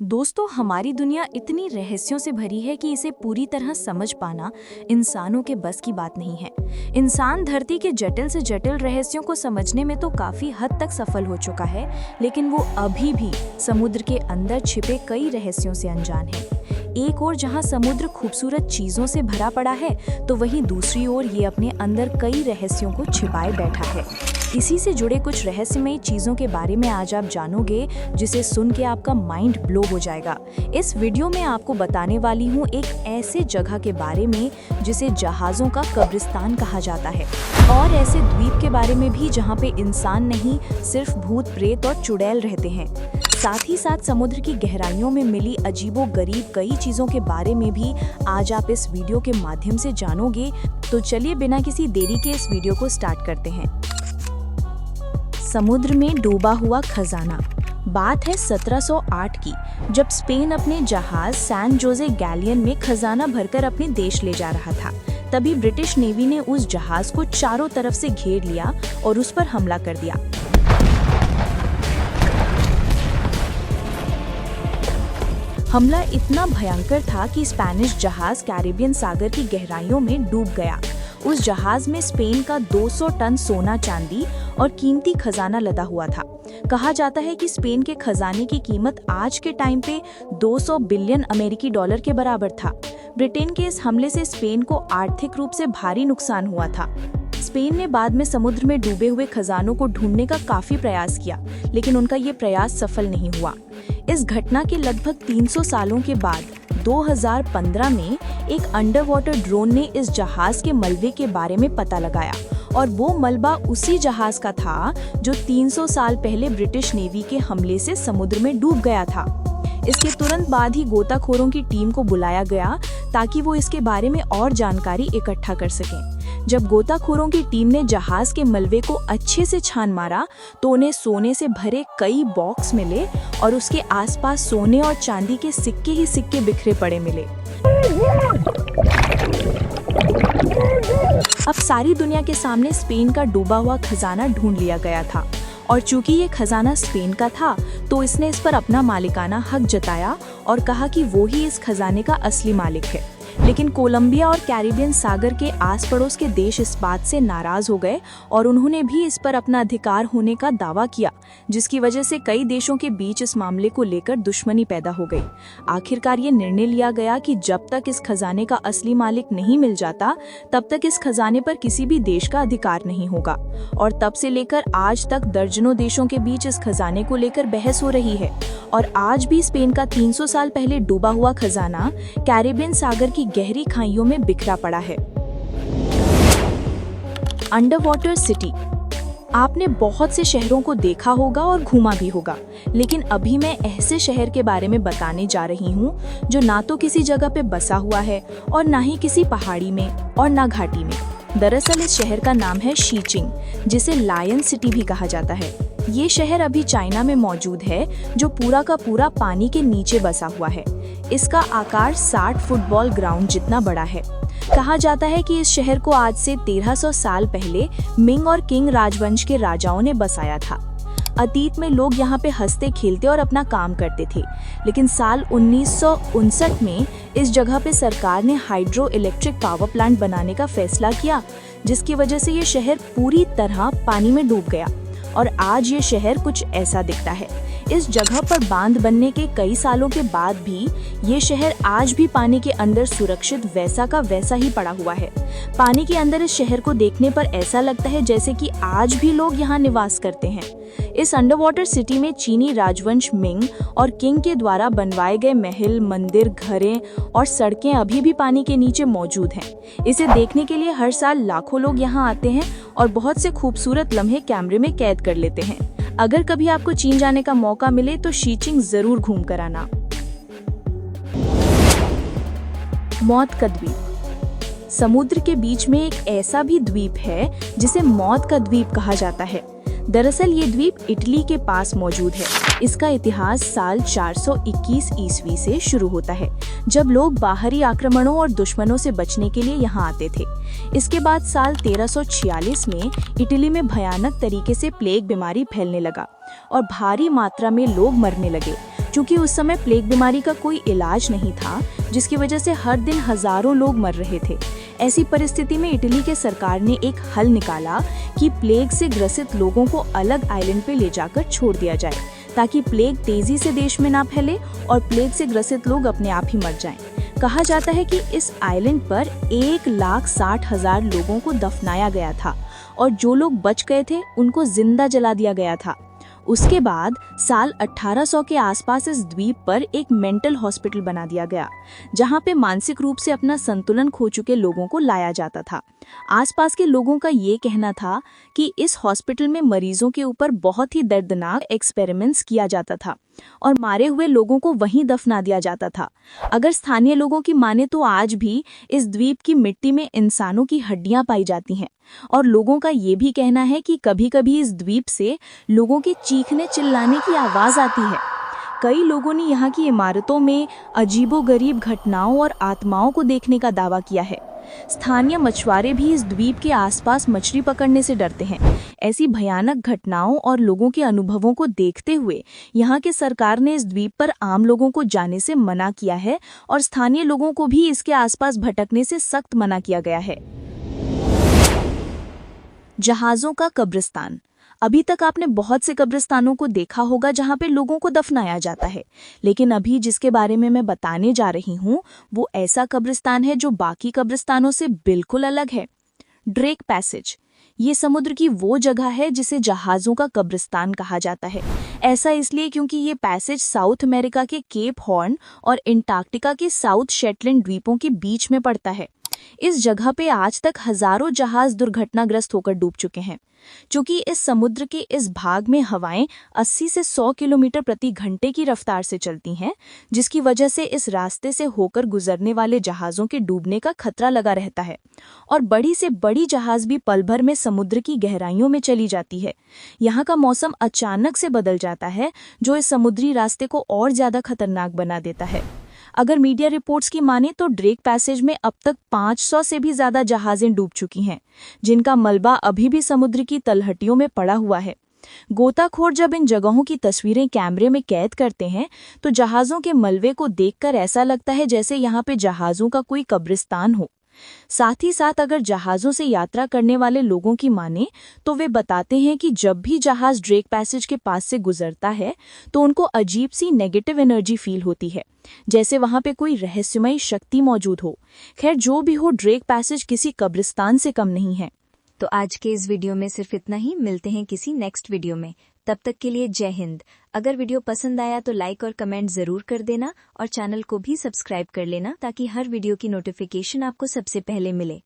दोस्तों, हमारी दुनिया इतनी रहस्यों से भरी है कि इसे पूरी तरह समझ पाना इंसानों के बस की बात नहीं है। इंसान धरती के जटिल से जटिल रहस्यों को समझने में तो काफी हद तक सफल हो चुका है, लेकिन वो अभी भी समुद्र के अंदर छिपे कई रहस्यों से अनजान है। एक ओर जहां समुद्र खूबसूरत चीजों से भरा पड़ा है, तो वहीं दूसरी ओर ये अपने अंदर कई रहस्यों को छिपाए बैठा है। इसी से जुड़े कुछ रहस्यमयी चीजों के बारे में आज आप जानोगे, जिसे सुन के आपका माइंड ब्लो हो जाएगा। इस वीडियो में आपको बताने वाली हूँ एक ऐसे जगह के बारे में जिसे जहाजों का कब्रिस्तान कहा जाता है, और ऐसे द्वीप के बारे में भी जहाँ पे इंसान नहीं, सिर्फ भूत प्रेत और चुड़ैल रहते हैं। साथ ही साथ समुद्र की गहराइयों में मिली अजीबोगरीब कई चीजों के बारे में भी आज आप इस वीडियो के माध्यम से जानोगे। तो चलिए बिना किसी देरी के इस वीडियो को स्टार्ट करते हैं। समुद्र में डूबा हुआ खजाना। बात है 1708 की, जब स्पेन अपने जहाज सैन जोसे गैलियन में खजाना भरकर अपने देश ले जा रहा था। तभी ब्रिटिश नेवी ने उस जहाज को चारों तरफ से घेर लिया और उस पर हमला कर दिया। हमला इतना भयंकर था कि स्पेनिश जहाज कैरिबियन सागर की गहराइयों में डूब गया। उस जहाज में स्पेन का 200 टन सोना चांदी और कीमती खजाना लदा हुआ था। कहा जाता है कि स्पेन के खजाने की कीमत आज के टाइम पे 200 बिलियन अमेरिकी डॉलर के बराबर था। ब्रिटेन के इस हमले से स्पेन को आर्थिक रूप से भारी नुकसान हुआ था। स्पेन ने बाद में समुद्र में डूबे हुए खजानों को ढूंढने का काफी प्रयास किया, लेकिन उनका ये प्रयास सफल नहीं हुआ। इस घटना के लगभग 300 सालों के बाद 2015 में एक अंडर वाटर ड्रोन ने इस जहाज के मलबे के बारे में पता लगाया, और वो मलबा उसी जहाज का था जो 300 साल पहले ब्रिटिश नेवी के हमले से समुद्र में डूब गया था। इसके तुरंत बाद ही गोताखोरों की टीम को बुलाया गया ताकि वो इसके बारे में और जानकारी इकट्ठा कर सकें। जब गोताखोरों की टीम ने जहाज के मलबे को अच्छे से छान मारा, तो उन्हें सोने से भरे कई बॉक्स मिले और उसके आसपास सोने और चांदी के सिक्के ही सिक्के बिखरे पड़े मिले। अब सारी दुनिया के सामने स्पेन का डूबा हुआ खजाना ढूंढ लिया गया था, और चूंकि ये खजाना स्पेन का था, तो इसने इस पर अपना मालिकाना हक जताया और कहा कि वो ही इस खजाने का असली मालिक है। लेकिन कोलंबिया और कैरिबियन सागर के आस पड़ोस के देश इस बात से नाराज हो गए और उन्होंने भी इस पर अपना अधिकार होने का दावा किया, जिसकी वजह से कई देशों के बीच इस मामले को लेकर दुश्मनी पैदा हो गई। आखिरकार ये निर्णय लिया गया कि जब तक इस खजाने का असली मालिक नहीं मिल जाता, तब तक इस खजाने पर किसी भी देश का अधिकार नहीं होगा। और तब से लेकर आज तक दर्जनों देशों के बीच इस खजाने को लेकर बहस हो रही है, और आज भी स्पेन का 300 साल पहले डूबा हुआ खजाना कैरिबियन सागर की गहरी खाइयों में बिखरा पड़ा है। Under water city. आपने बहुत से शहरों को देखा होगा और घूमा भी होगा, लेकिन अभी मैं ऐसे शहर के बारे में बताने जा रही हूँ जो ना तो किसी जगह पे बसा हुआ है और ना ही किसी पहाड़ी में और ना घाटी में। दरअसल इस शहर का नाम है शीचिंग, जिसे लायन सिटी भी कहा जाता है। ये शहर अभी चाइना में मौजूद है, जो पूरा का पूरा पानी के नीचे बसा हुआ है। इसका आकार 60 फुटबॉल ग्राउंड जितना बड़ा है। कहा जाता है कि इस शहर को आज से 1300 साल पहले मिंग और किंग राजवंश के राजाओं ने बसाया था। अतीत में लोग यहाँ पे हंसते खेलते और अपना काम करते थे, लेकिन साल 1959 में इस जगह पे सरकार ने हाइड्रो इलेक्ट्रिक पावर प्लांट बनाने का फैसला किया, जिसकी वजह से ये शहर पूरी तरह पानी में डूब गया, और आज ये शहर कुछ ऐसा दिखता है। इस जगह पर बांध बनने के कई सालों के बाद भी ये शहर आज भी पानी के अंदर सुरक्षित वैसा का वैसा ही पड़ा हुआ है। पानी के अंदर इस शहर को देखने पर ऐसा लगता है जैसे कि आज भी लोग यहाँ निवास करते हैं। इस अंडर वाटर सिटी में चीनी राजवंश मिंग और किंग के द्वारा बनवाए गए महल, मंदिर, घरें और सड़कें अभी भी पानी के नीचे मौजूद हैं। इसे देखने के लिए हर साल लाखों लोग यहाँ आते हैं और बहुत से खूबसूरत लम्हे कैमरे में कैद कर लेते हैं। अगर कभी आपको चीन जाने का मौका मिले तो शीचिंग जरूर घूम कर आना। मौत का द्वीप। समुद्र के बीच में एक ऐसा भी द्वीप है जिसे मौत का द्वीप कहा जाता है। दरअसल ये द्वीप इटली के पास मौजूद है। इसका इतिहास साल 421 ईस्वी से शुरू होता है, जब लोग बाहरी आक्रमणों और दुश्मनों से बचने के लिए यहाँ आते थे। इसके बाद साल 1346 में इटली में भयानक तरीके से प्लेग बीमारी फैलने लगा और भारी मात्रा में लोग मरने लगे। क्योंकि उस समय प्लेग बीमारी का कोई इलाज नहीं था, जिसकी वजह से हर दिन हजारों लोग मर रहे थे। ऐसी परिस्थिति में इटली के सरकार ने एक हल निकाला कि प्लेग से ग्रसित लोगों को अलग आइलैंड पे ले जाकर छोड़ दिया जाए, ताकि प्लेग तेजी से देश में ना फैले और प्लेग से ग्रसित लोग अपने आप ही मर जाएं। कहा जाता है कि इस आइलैंड पर 1,60,000 लोगों को दफनाया गया था और जो लोग बच गए थे उनको जिंदा जला दिया गया था। उसके बाद साल 1800 के आसपास इस द्वीप पर एक मेंटल हॉस्पिटल बना दिया गया, जहां पे मानसिक रूप से अपना संतुलन खो चुके लोगों को लाया जाता था। आसपास के लोगों का ये कहना था कि इस हॉस्पिटल में मरीजों के ऊपर बहुत ही दर्दनाक एक्सपेरिमेंट्स किया जाता था और मारे हुए लोगों को वहीं दफना दिया जाता था। अगर स्थानीय लोगों की माने तो आज भी इस द्वीप की मिट्टी में इंसानों की हड्डियां पाई जाती हैं और लोगों का ये भी कहना है कि कभी-कभी इस द्वीप से लोगों के चीखने चिल्लाने की आवाज आती है। कई लोगों ने यहाँ की इमारतों में अजीबोगरीब घटनाओं और आत्माओं को देखने का दावा किया है। स्थानीय मछुआरे भी इस द्वीप के आसपास मछली पकड़ने से डरते हैं। ऐसी भयानक घटनाओं और लोगों के अनुभवों को देखते हुए यहाँ के सरकार ने इस द्वीप पर आम लोगों को जाने से मना किया है और स्थानीय लोगों को भी इसके आसपास भटकने से सख्त मना किया गया है। जहाजों का कब्रिस्तान। अभी तक आपने बहुत से कब्रिस्तानों को देखा होगा जहां पे लोगों को दफनाया जाता है, लेकिन अभी जिसके बारे में मैं बताने जा रही हूं वो ऐसा कब्रिस्तान है जो बाकी कब्रिस्तानों से बिल्कुल अलग है। Drake passage. ये समुद्र की वो जगह है जिसे जहाजों का कब्रिस्तान कहा जाता है। ऐसा इसलिए क्योंकि ये पैसेज साउथ अमेरिका के केप हॉर्न और अंटार्कटिका के साउथ शेटलैंड द्वीपों के बीच में पड़ता है। इस जगह पे आज तक हजारों जहाज दुर्घटनाग्रस्त होकर डूब चुके हैं। क्योंकि इस समुद्र के इस भाग में हवाएं 80 से 100 किलोमीटर प्रति घंटे की रफ्तार से चलती हैं, जिसकी वजह से इस रास्ते से होकर गुजरने वाले जहाजों के डूबने का खतरा लगा रहता है और बड़ी से बड़ी जहाज भी पल भर में समुद्र की गहराइयों में चली जाती है। यहाँ का मौसम अचानक से बदल जाता है, जो इस समुद्री रास्ते को और ज्यादा खतरनाक बना देता है। अगर मीडिया रिपोर्ट्स की माने तो ड्रेक पैसेज में अब तक 500 से भी ज्यादा जहाजें डूब चुकी हैं, जिनका मलबा अभी भी समुद्र की तलहटियों में पड़ा हुआ है। गोताखोर जब इन जगहों की तस्वीरें कैमरे में कैद करते हैं तो जहाजों के मलबे को देखकर ऐसा लगता है जैसे यहाँ पे जहाजों का कोई कब्रिस्तान हो। साथ ही साथ अगर जहाजों से यात्रा करने वाले लोगों की माने तो वे बताते हैं कि जब भी जहाज ड्रेक पैसेज के पास से गुजरता है तो उनको अजीब सी नेगेटिव एनर्जी फील होती है, जैसे वहां पे कोई रहस्यमयी शक्ति मौजूद हो। खैर जो भी हो, ड्रेक पैसेज किसी कब्रिस्तान से कम नहीं है। तो आज के इस वीडियो में सिर्फ इतना ही। मिलते हैं किसी नेक्स्ट वीडियो में, तब तक के लिए जय हिंद। अगर वीडियो पसंद आया तो लाइक और कमेंट जरूर कर देना और चैनल को भी सब्सक्राइब कर लेना ताकि हर वीडियो की नोटिफिकेशन आपको सबसे पहले मिले।